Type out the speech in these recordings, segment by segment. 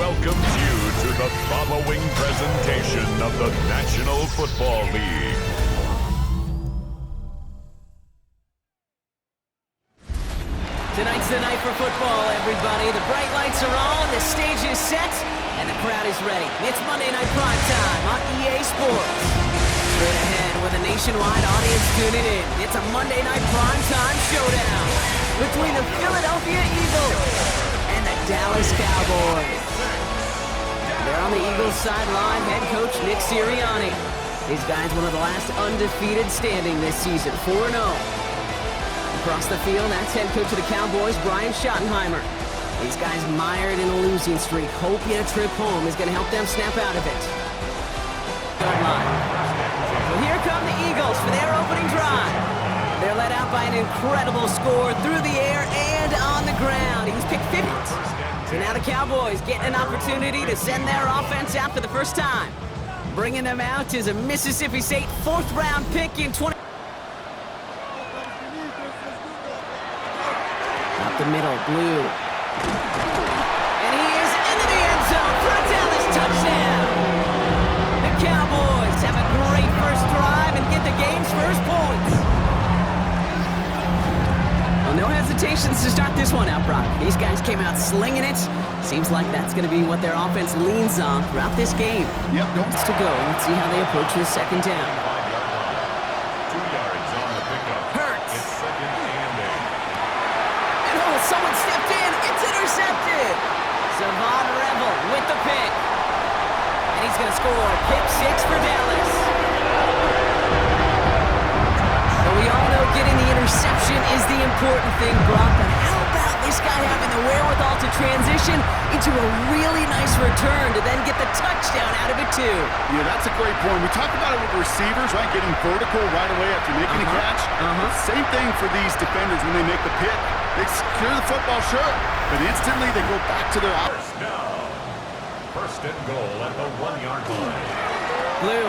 welcomes you to the following presentation of the National Football League. Tonight's the night for football, everybody. The bright lights are on, the stage is set, and the crowd is ready. It's Monday Night Prime Time on EA Sports. Straight ahead with a nationwide audience tuning in. It's a Monday Night Prime Time showdown between the Philadelphia Eagles and the Dallas Cowboys. They're on the Eagles sideline, head coach Nick Sirianni. These guys one of the last undefeated standing this season, 4-0. Across the field, that's head coach of the Cowboys, Brian Schottenheimer. These guys mired in a losing streak, hoping a trip home is going to help them snap out of it. Well, here come the Eagles for their opening drive. They're led out by an incredible score through the air and on the ground. He's picked 50. So now the Cowboys getting an opportunity to send their offense out for the first time. Bringing them out is a Mississippi State fourth-round pick in 20. Up the middle, Blue. And he is into the end zone for a Dallas touchdown. The Cowboys have a great first drive and get the game's first points. Well, no hesitations to start this one out, Brock. These guys came out slinging it. Seems like that's going to be what their offense leans on throughout this game. Yep, don't to go. Let's see how they approach this second down. 2 yards on the pickup. Hurts. It's second and 8. And oh, someone stepped in. It's intercepted. Savon Revel with the pick. And he's going to score. Pick 6 for Dallas. But we all know getting the interception is the important thing, Brock. But how about this guy having the wherewithal to transition into a really nice return to then get the touchdown out of it, too? Yeah, that's a great point. We talk about it with receivers, right? Getting vertical right away after making a catch. Same thing for these defenders when they make the pick. They secure the football, sure, but instantly they go back to their First down. First and goal at the 1-yard line. Blue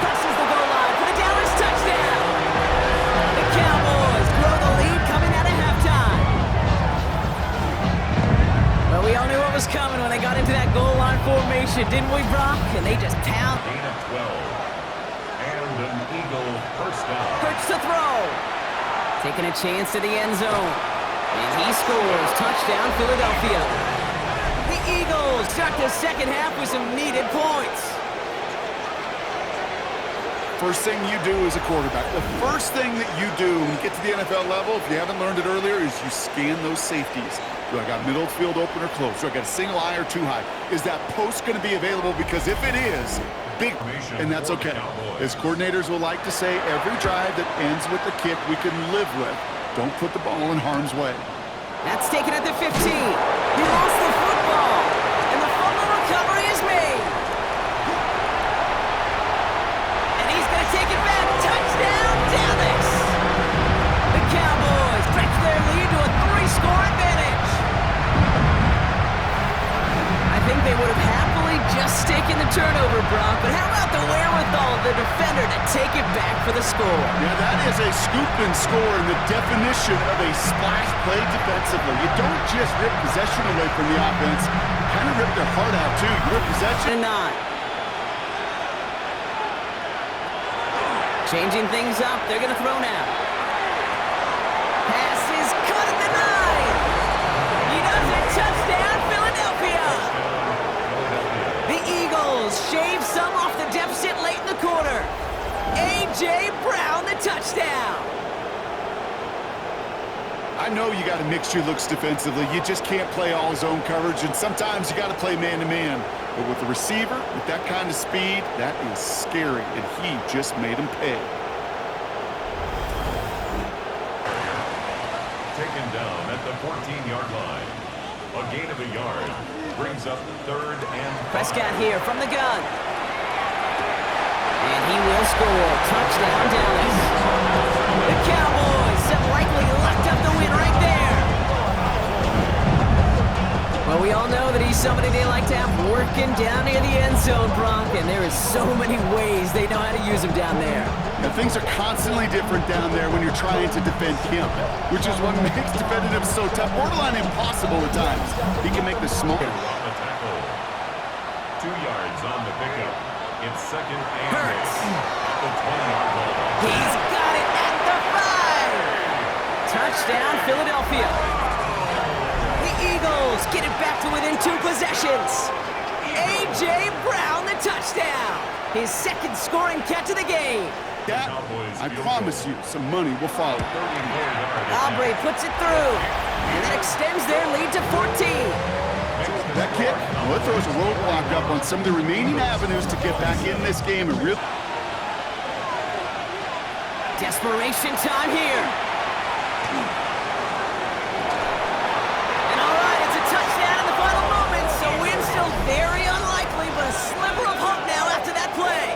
presses the goal line for the Dallas touchdown. The Cowboys grow the lead coming out of halftime. Well, we all knew what was coming when they got into that goal line formation, didn't we, Brock? And they just pound. Gain of 12. And an Eagle first down. Hurts to throw. Taking a chance to the end zone. And he scores. Touchdown, Philadelphia. The Eagles start the second half with some needed points. First thing you do as a quarterback, the first thing that you do when you get to the NFL level, if you haven't learned it earlier, is you scan those safeties. Do I got middle field open or close? Do I got a single high or two high? Is that post going to be available? Because if it is, big, and that's okay. As coordinators will like to say, every drive that ends with a kick we can live with. Don't put the ball in harm's way. That's taken at the 15. He lost the football, and the fumble recovery is made. And he's going to take it back. Touchdown, Dallas. The Cowboys stretch their lead to a 3-score advantage. I think they would have happily just taken the turnover, Brock, but how about the wherewithal of the defender to take it back for the score? Yeah, that is a scoop and score in the definition of a splash play defensively. You don't just rip possession away from the offense, you kind of rip their heart out too. You rip possession. And not. Changing things up, they're going to throw now. Pass is cut at the 9. He does it. Touchdown, Philadelphia. The Eagles shave some off the deficit late in the quarter. A.J. Brown, the touchdown. I know you got to mix your looks defensively. You just can't play all zone coverage, and sometimes you got to play man-to-man. But with the receiver, with that kind of speed, that is scary, and he just made him pay. Taken down at the 14-yard line. A gain of a yard brings up 3rd and 5. Prescott here from the gun. And he will score. Touchdown, Dallas. The Cowboys have likely locked up the win right there. Well, we all know that he's somebody they like to have working down near the end zone, Brock, and there is so many ways they know how to use him down there. Now, things are constantly different down there when you're trying to defend him, which is what makes defending him so tough, borderline impossible at times. He can make the small. On the tackle. 2 yards on the pickup. It's second and Hurts. 6 at the 20-yard line. He's got it at the 5. Touchdown, Philadelphia. The Eagles get it back to within 2 possessions. A.J. Brown, the touchdown. His second scoring catch of the game. That, I promise you, some money will follow. Aubrey puts it through, and that extends their lead to 14. That kick, well, it throws a roadblock up on some of the remaining avenues to get back in this game and really... Desperation time here. And all right, it's a touchdown in the final moments, so win still very unlikely, but a sliver of hope now after that play.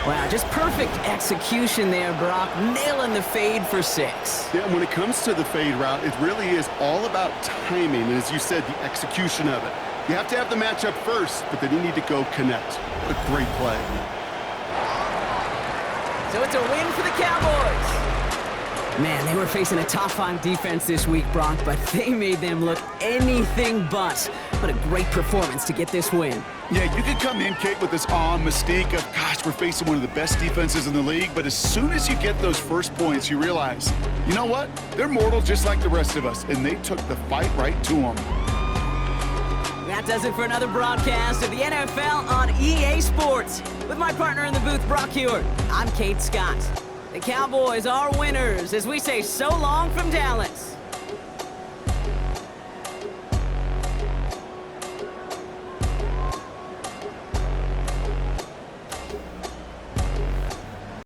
Wow, just perfect execution there, Brock. Nailing the fade for 6. Yeah, when it comes to the fade route, it really is all about timing, and as you said, the execution of it. You have to have the matchup first, but then you need to go connect. What a great play. So it's a win for the Cowboys. Man, they were facing a top-5 defense this week, Brock, but they made them look anything but. What a great performance to get this win. Yeah, you could come in, Kate, with this mystique of, gosh, we're facing one of the best defenses in the league, but as soon as you get those first points, you realize, you know what? They're mortal just like the rest of us, and they took the fight right to them. That does it for another broadcast of the NFL on EA Sports. With my partner in the booth, Brock Hewitt, I'm Kate Scott. The Cowboys are winners as we say so long from Dallas.